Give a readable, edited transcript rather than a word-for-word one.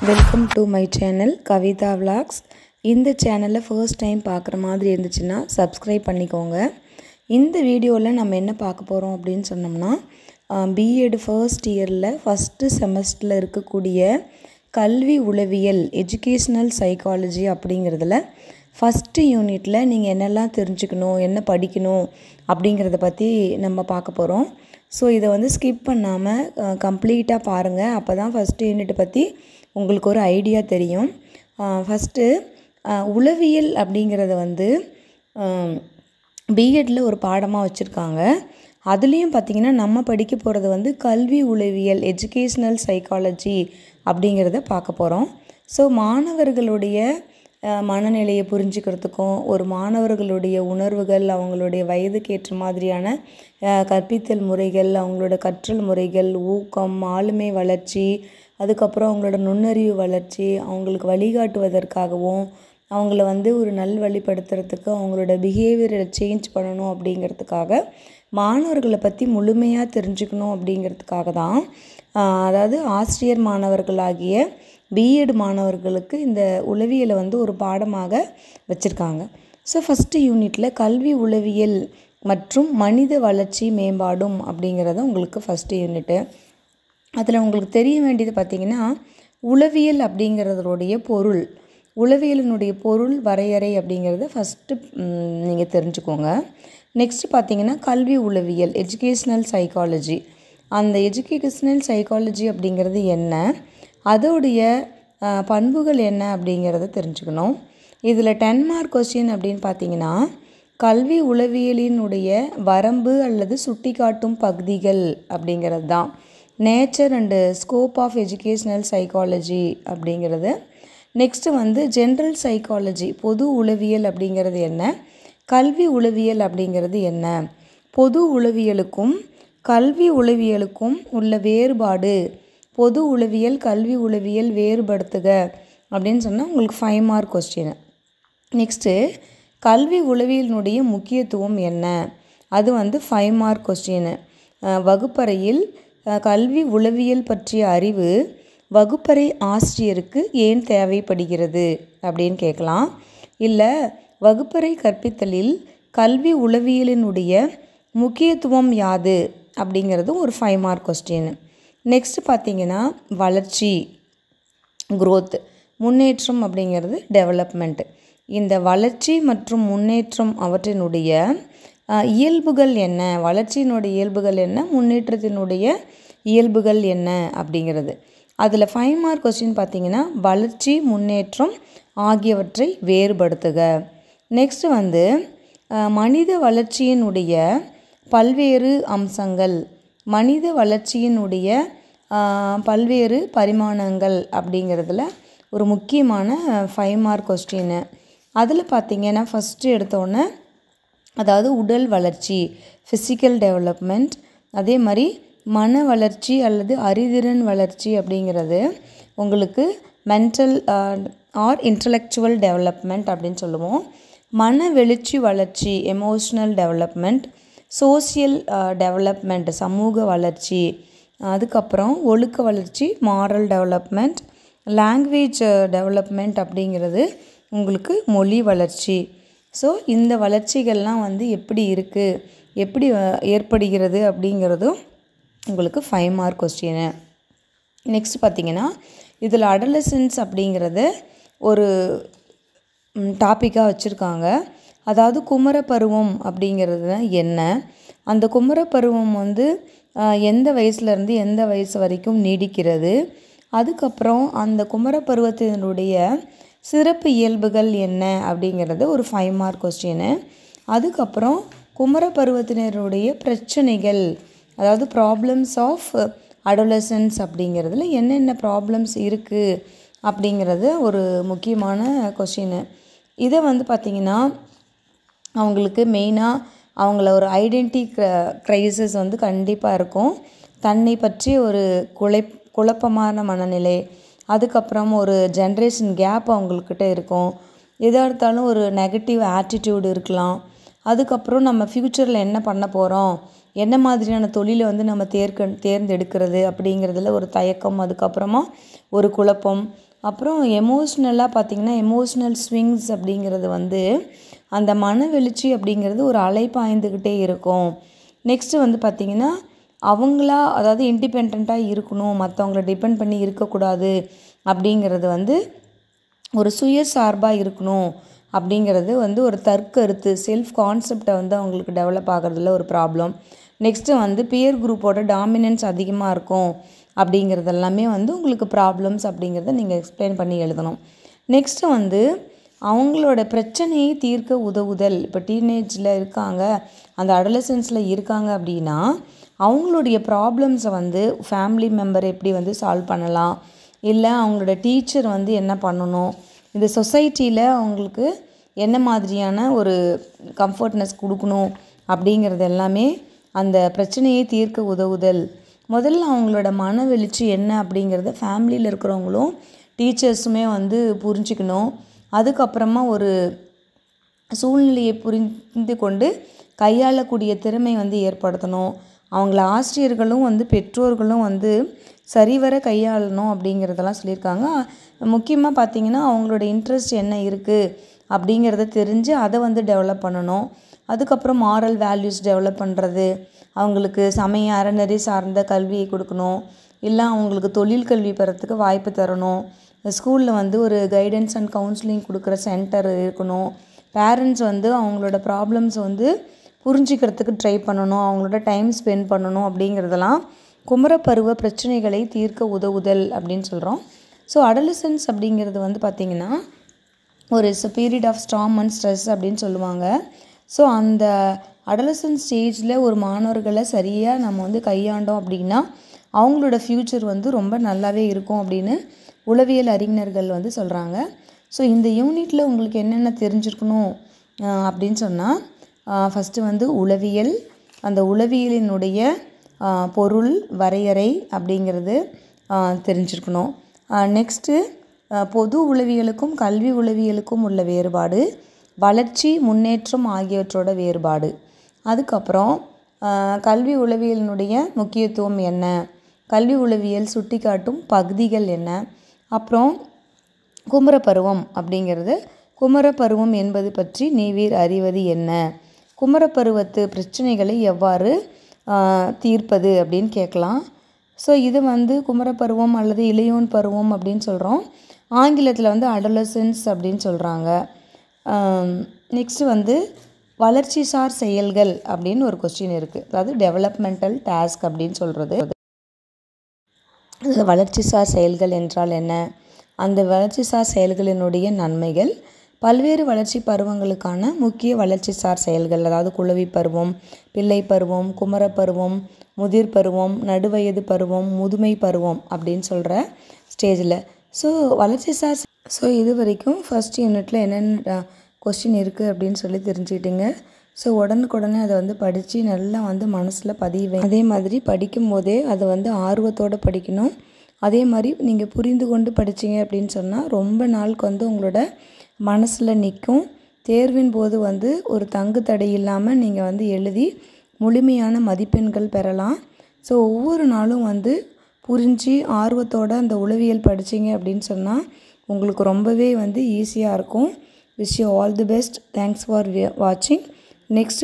Welcome to my channel Kavitha vlogs. இந்த சேனலை first time பார்க்குற மாதிரி இருந்துச்சுன்னா சப்ஸ்கிரைப் பண்ணிக்கோங்க. இந்த வீடியோவில் நம்ம என்ன பார்க்க போகிறோம் அப்படின்னு சொன்னோம்னா, பிஎட் ஃபர்ஸ்ட் இயரில் ஃபஸ்ட்டு செமஸ்டரில் இருக்கக்கூடிய கல்வி உளவியல் எஜுகேஷ்னல் சைக்காலஜி அப்படிங்கிறதுல ஃபஸ்ட்டு யூனிட்டில் நீங்கள் என்னெல்லாம் தெரிஞ்சுக்கணும், என்ன படிக்கணும் அப்படிங்கிறத பற்றி நம்ம பார்க்க போகிறோம். ஸோ இதை ஸ்கிப் பண்ணாமல் கம்ப்ளீட்டாக பாருங்கள். அப்போ தான் ஃபஸ்ட்டு யூனிட்டை பற்றி உங்களுக்கு ஒரு ஐடியா தெரியும். ஃபஸ்ட்டு உளவியல் அப்படிங்கிறத பிஎட்டில் ஒரு பாடமாக வச்சுருக்காங்க. அதுலேயும் பார்த்திங்கன்னா நம்ம படிக்க போகிறது கல்வி உளவியல் எஜுகேஷ்னல் சைக்காலஜி அப்படிங்கிறத பார்க்க போகிறோம். ஸோ மாணவர்களுடைய மனநிலையை புரிஞ்சுக்கிறதுக்கும், ஒரு மாணவர்களுடைய உணர்வுகள், அவங்களுடைய வயதுக்கு ஏற்ற மாதிரியான கற்பித்தல் முறைகள், அவங்களோட கற்றல் முறைகள், ஊக்கம், ஆளுமை வளர்ச்சி, அதுக்கப்புறம் அவங்களோட நுண்ணறிவு வளர்ச்சி, அவங்களுக்கு வழிகாட்டுவதற்காகவும், அவங்கள ஒரு நல்வழிப்படுத்துறதுக்கு, அவங்களோட பிஹேவியரை சேஞ்ச் பண்ணணும் அப்படிங்கிறதுக்காக, மாணவர்களை பற்றி முழுமையாக தெரிஞ்சுக்கணும் அப்படிங்கிறதுக்காக தான் அதாவது ஆசிரியர் மாணவர்களாகிய பிஎட் மாணவர்களுக்கு இந்த உளவியலை ஒரு பாடமாக வச்சுருக்காங்க. ஸோ ஃபஸ்ட்டு யூனிட்டில் கல்வி உளவியல் மற்றும் மனித வளர்ச்சி மேம்பாடும் அப்படிங்கிறத உங்களுக்கு ஃபஸ்ட்டு யூனிட்டு. அதில் உங்களுக்கு தெரிய வேண்டியது பார்த்திங்கன்னா, உளவியல் அப்படிங்கிறதுடைய பொருள், உளவியலினுடைய பொருள் வரையறை அப்படிங்கிறத ஃபஸ்ட்டு நீங்கள் தெரிஞ்சுக்கோங்க. நெக்ஸ்ட்டு பார்த்திங்கன்னா கல்வி உளவியல் எஜுகேஷ்னல் சைக்காலஜி. அந்த எஜுகேஷ்னல் சைக்காலஜி அப்படிங்கிறது என்ன, அதோடைய பண்புகள் என்ன அப்படிங்கிறத தெரிஞ்சுக்கணும். இதில் 10 மார்க் கொஸ்டின் அப்படின்னு பார்த்தீங்கன்னா, கல்வி உளவியலினுடைய வரம்பு அல்லது சுட்டிக்காட்டும் பகுதிகள் அப்படிங்கிறது தான். Nature and scope of educational psychology அப்படிங்கிறது. நெக்ஸ்ட்டு ஜென்ரல் சைக்காலஜி, பொது உளவியல் அப்படிங்கிறது என்ன, கல்வி உளவியல் அப்படிங்கிறது என்ன, பொது உளவியலுக்கும் கல்வி உளவியலுக்கும் உள்ள வேறுபாடு, பொது உளவியல் கல்வி உளவியல் வேறுபடுத்துக அப்படின்னு சொன்னால் உங்களுக்கு 5 மார்க் கொஸ்டின். நெக்ஸ்ட்டு கல்வி உளவியலினுடைய முக்கியத்துவம் என்ன, அது 5 மார்க் கொஸ்டின். வகுப்பறையில் கல்வி உளவியல் பற்றிய அறிவு வகுப்பறை ஆசிரியருக்கு ஏன் தேவைப்படுகிறது அப்படின்னு கேட்கலாம். இல்லை வகுப்பறை கற்பித்தலில் கல்வி உளவியலினுடைய முக்கியத்துவம் யாது அப்படிங்கிறது ஒரு 5 மார்க் கொஸ்டின். நெக்ஸ்ட்டு பார்த்திங்கன்னா வளர்ச்சி, growth, முன்னேற்றம் அப்படிங்கிறது டெவலப்மெண்ட். இந்த வளர்ச்சி மற்றும் முன்னேற்றம் அவற்றினுடைய இயல்புகள் என்ன, வளர்ச்சியினுடைய இயல்புகள் என்ன, முன்னேற்றத்தினுடைய இயல்புகள் என்ன அப்படிங்கிறது. அதில் 5 மார்க் கொஸ்டின் பார்த்திங்கன்னா வளர்ச்சி முன்னேற்றம் ஆகியவற்றை வேறுபடுத்துக. நெக்ஸ்ட்டு மனித வளர்ச்சியினுடைய பல்வேறு அம்சங்கள், மனித வளர்ச்சியினுடைய பல்வேறு பரிமாணங்கள் அப்படிங்கிறதுல ஒரு முக்கியமான 5 மார்க் கொஸ்டின். அதில் பார்த்திங்கன்னா ஃபஸ்ட்டு எடுத்தோன்னே அதாவது உடல் வளர்ச்சி, ஃபிசிக்கல் டெவலப்மெண்ட், அதே மாதிரி மன வளர்ச்சி அல்லது அறிதிறன் வளர்ச்சி அப்படிங்கிறது உங்களுக்கு மென்டல் ஆர் இன்டலெக்சுவல் டெவலப்மெண்ட் அப்படின்னு சொல்லுவோம். மன வெளிச்சி வளர்ச்சி எமோஷ்னல் டெவலப்மெண்ட், சோசியல் டெவலப்மெண்ட் சமூக வளர்ச்சி, அதுக்கப்புறம் ஒழுக்க வளர்ச்சி மாரல் டெவலப்மெண்ட், லாங்குவேஜ் டெவலப்மெண்ட் அப்படிங்கிறது உங்களுக்கு மொழி வளர்ச்சி. ஸோ இந்த வளர்ச்சிகள்லாம் எப்படி இருக்குது, எப்படி ஏற்படுகிறது அப்படிங்கிறதும் உங்களுக்கு 5 மார்க் கொஸ்டின். நெக்ஸ்ட் பார்த்திங்கன்னா இதில் அடலசன்ஸ் அப்படிங்கிறது ஒரு டாப்பிக்காக வச்சுருக்காங்க. அதாவது குமரப்பருவம் அப்படிங்கிறது என்ன, அந்த குமரப்பருவம் எந்த வயசுலேருந்து எந்த வயசு வரைக்கும் நீடிக்கிறது, அதுக்கப்புறம் அந்த குமரப்பருவத்தினுடைய சிறப்பு இயல்புகள் என்ன அப்படிங்கிறது ஒரு 5 மார்க் கொஸ்டின். அதுக்கப்புறம் குமரப்பருவத்தினருடைய பிரச்சனைகள், அதாவது ப்ராப்ளம்ஸ் ஆஃப் அடோலசன்ஸ் அப்படிங்கிறதுல என்னென்ன ப்ராப்ளம்ஸ் இருக்குது அப்படிங்கிறது ஒரு முக்கியமான கொஸ்டின். இதை பார்த்திங்கன்னா அவங்களுக்கு மெயினாக அவங்கள ஒரு ஐடென்டி க்ரைசிஸ் கண்டிப்பாக இருக்கும். தன்னை பற்றி ஒரு குழப்பமான மனநிலை, அதுக்கப்புறம் ஒரு ஜென்ரேஷன் கேப் அவங்கக்கிட்ட இருக்கும். எதாக இருந்தாலும் ஒரு நெகட்டிவ் ஆட்டிடியூடு இருக்கலாம். அதுக்கப்புறம் நம்ம ஃப்யூச்சரில் என்ன பண்ண போகிறோம், என்ன மாதிரியான தொழிலை நம்ம தேர்ந்தெடுக்கிறது அப்படிங்கிறதுல ஒரு தயக்கம், அதுக்கப்புறமா ஒரு குழப்பம், அப்புறம் எமோஷ்னலாக பார்த்திங்கன்னா எமோஷ்னல் ஸ்விங்ஸ் அப்படிங்கிறது வந்து அந்த மன வெளிச்சி அப்படிங்கிறது ஒரு அலை பாய்ந்துக்கிட்டே இருக்கும். நெக்ஸ்ட்டு வந்து பார்த்திங்கன்னா அவங்களா அதாவது இண்டிபெண்ட்டாக இருக்கணும், மற்றவங்கள டிபெண்ட் பண்ணி இருக்கக்கூடாது அப்படிங்கிறது வந்து ஒரு சுயசார்பாக இருக்கணும் அப்படிங்கிறது வந்து ஒரு தற்கருத்து செல்ஃப் கான்செப்டை வந்து அவங்களுக்கு டெவலப் ஆகிறதுல ஒரு ப்ராப்ளம். நெக்ஸ்ட்டு வந்து பியர் குரூப்போட டாமினன்ஸ் அதிகமாக இருக்கும் அப்படிங்கிறது எல்லாமே வந்து உங்களுக்கு ப்ராப்ளம்ஸ் அப்படிங்கிறத நீங்கள் எக்ஸ்பிளைன் பண்ணி எழுதணும். நெக்ஸ்ட்டு வந்து அவங்களோட பிரச்சனையை தீர்க்க உதவுதல். இப்போ டீனேஜில் இருக்காங்க, அந்த அடலசன்ஸில் இருக்காங்க அப்படின்னா அவங்களுடைய ப்ராப்ளம்ஸை வந்து ஃபேமிலி மெம்பர் எப்படி வந்து சால்வ் பண்ணலாம், இல்லை அவங்களோட டீச்சர் வந்து என்ன பண்ணணும், இந்த சொசைட்டியில் அவங்களுக்கு என்ன மாதிரியான ஒரு கம்ஃபர்ட்னஸ் கொடுக்கணும் அப்படிங்கிறது எல்லாமே அந்த பிரச்சனையை தீர்க்க உதவுதல். முதல்ல அவங்களோட மன வெளிச்சி என்ன அப்படிங்கிறத ஃபேமிலியில் இருக்கிறவங்களும் டீச்சர்ஸுமே வந்து புரிஞ்சுக்கணும். அதுக்கப்புறமா ஒரு சூழ்நிலையை புரிந்து கொண்டு கையாளக்கூடிய திறமை வந்து ஏற்படுத்தணும். அவங்கள ஆசிரியர்களும் வந்து பெற்றோர்களும் வந்து சரிவர கையாளணும் அப்படிங்கிறதெல்லாம் சொல்லியிருக்காங்க. முக்கியமாக பார்த்திங்கன்னா அவங்களோட இன்ட்ரெஸ்ட் என்ன இருக்குது அப்படிங்கிறத தெரிஞ்சு அதை வந்து டெவலப் பண்ணணும். அதுக்கப்புறம் மாரல் வேல்யூஸ் டெவலப் பண்ணுறது, அவங்களுக்கு சமய அறநெறி சார்ந்த கல்வியை கொடுக்கணும், இல்லை அவங்களுக்கு தொழில் கல்வி பெறத்துக்கு வாய்ப்பு தரணும். ஸ்கூலில் வந்து ஒரு கைடன்ஸ் அண்ட் கவுன்சிலிங் கொடுக்குற சென்டர் இருக்கணும். பேரண்ட்ஸ் வந்து அவங்களோட ப்ராப்ளம்ஸ் வந்து புரிஞ்சிக்கிறதுக்கு ட்ரை பண்ணணும், அவங்களோட டைம் ஸ்பெண்ட் பண்ணணும் அப்படிங்கிறதெல்லாம் குமரப்பருவ பிரச்சனைகளை தீர்க்க உதவுதல் அப்படின்னு சொல்கிறோம். ஸோ அடலசன்ஸ் அப்படிங்கிறது வந்து பார்த்திங்கன்னா ஒரு period of storm and stress அப்படின்னு சொல்லுவாங்க. ஸோ அந்த அடலசன்ஸ் ஸ்டேஜில் ஒரு மாணவர்களை சரியாக நம்ம வந்து கையாண்டோம் அப்படின்னா அவங்களோட ஃப்யூச்சர் வந்து ரொம்ப நல்லாவே இருக்கும் அப்படின்னு உளவியல் அறிஞர்கள் வந்து சொல்கிறாங்க. ஸோ இந்த யூனிட்டில் உங்களுக்கு என்னென்ன தெரிஞ்சிருக்கணும் அப்படின்னு சொன்னால், ஃபஸ்ட்டு வந்து உளவியல், அந்த உளவியலினுடைய பொருள் வரையறை அப்படிங்கிறது தெரிஞ்சிருக்கணும். நெக்ஸ்ட்டு பொது உளவியலுக்கும் கல்வி உளவியலுக்கும் உள்ள வேறுபாடு, வளர்ச்சி முன்னேற்றம் ஆகியவற்றோட வேறுபாடு. அதுக்கப்புறம் கல்வி உளவியலினுடைய முக்கியத்துவம் என்ன, கல்வி உளவியல் சுட்டிக்காட்டும் பகுதிகள் என்ன, அப்புறம் குமரப்பருவம் அப்படிங்கிறது, குமரப்பருவம் என்பது பற்றி நீவீர் அறிவது என்ன, குமரப்பருவத்து பிரச்சனைகளை எவ்வாறு தீர்ப்பது அப்படின்னு கேட்கலாம். ஸோ இது வந்து குமரப்பருவம் அல்லது இளையோன் பருவம் அப்படின்னு சொல்கிறோம். ஆங்கிலத்தில் வந்து அடலசன்ஸ் அப்படின்னு சொல்கிறாங்க. நெக்ஸ்ட்டு வந்து வளர்ச்சிசார் செயல்கள் அப்படின்னு ஒரு கொஸ்டின் இருக்குது. அதாவது டெவலப்மெண்டல் டாஸ்க் அப்படின்னு சொல்கிறது. வளர்ச்சிசார் செயல்கள் என்றால் என்ன, அந்த வளர்ச்சிசார் செயல்களினுடைய நன்மைகள், பல்வேறு வளர்ச்சி பருவங்களுக்கான முக்கிய வளர்ச்சிசார் செயல்கள், அதாவது குழவி பருவம், பிள்ளை பருவம், குமரப்பருவம், முதிர் பருவம், நடுவயது பருவம், முதுமை பருவம் அப்படின்னு சொல்கிற ஸ்டேஜில். ஸோ வளர்ச்சிசார் இது வரைக்கும் ஃபஸ்ட் யூனிட்டில் என்னென்ன கொஸ்டின் இருக்குது அப்படின்னு சொல்லி தெரிஞ்சுக்கிட்டிங்க. ஸோ உடனுக்குடனே அதை வந்து படித்து நல்லா வந்து மனசில் பதிவேன். அதே மாதிரி படிக்கும்போதே அதை வந்து ஆர்வத்தோடு படிக்கணும். அதே மாதிரி நீங்கள் புரிந்து கொண்டு படித்தீங்க அப்படின்னு சொன்னால் ரொம்ப நாளுக்கு வந்து உங்களோட மனசில் நிற்கும். தேர்வின் போது வந்து ஒரு தங்கு தடை இல்லாமல் நீங்கள் வந்து எழுதி முழுமையான மதிப்பெண்கள் பெறலாம். ஸோ ஒவ்வொரு நாளும் வந்து புரிஞ்சு ஆர்வத்தோடு அந்த உளவியல் படித்தீங்க அப்படின்னு சொன்னால் உங்களுக்கு ரொம்பவே வந்து ஈஸியாக இருக்கும். Wish you all the best. Thanks for வாட்சிங். நெக்ஸ்ட்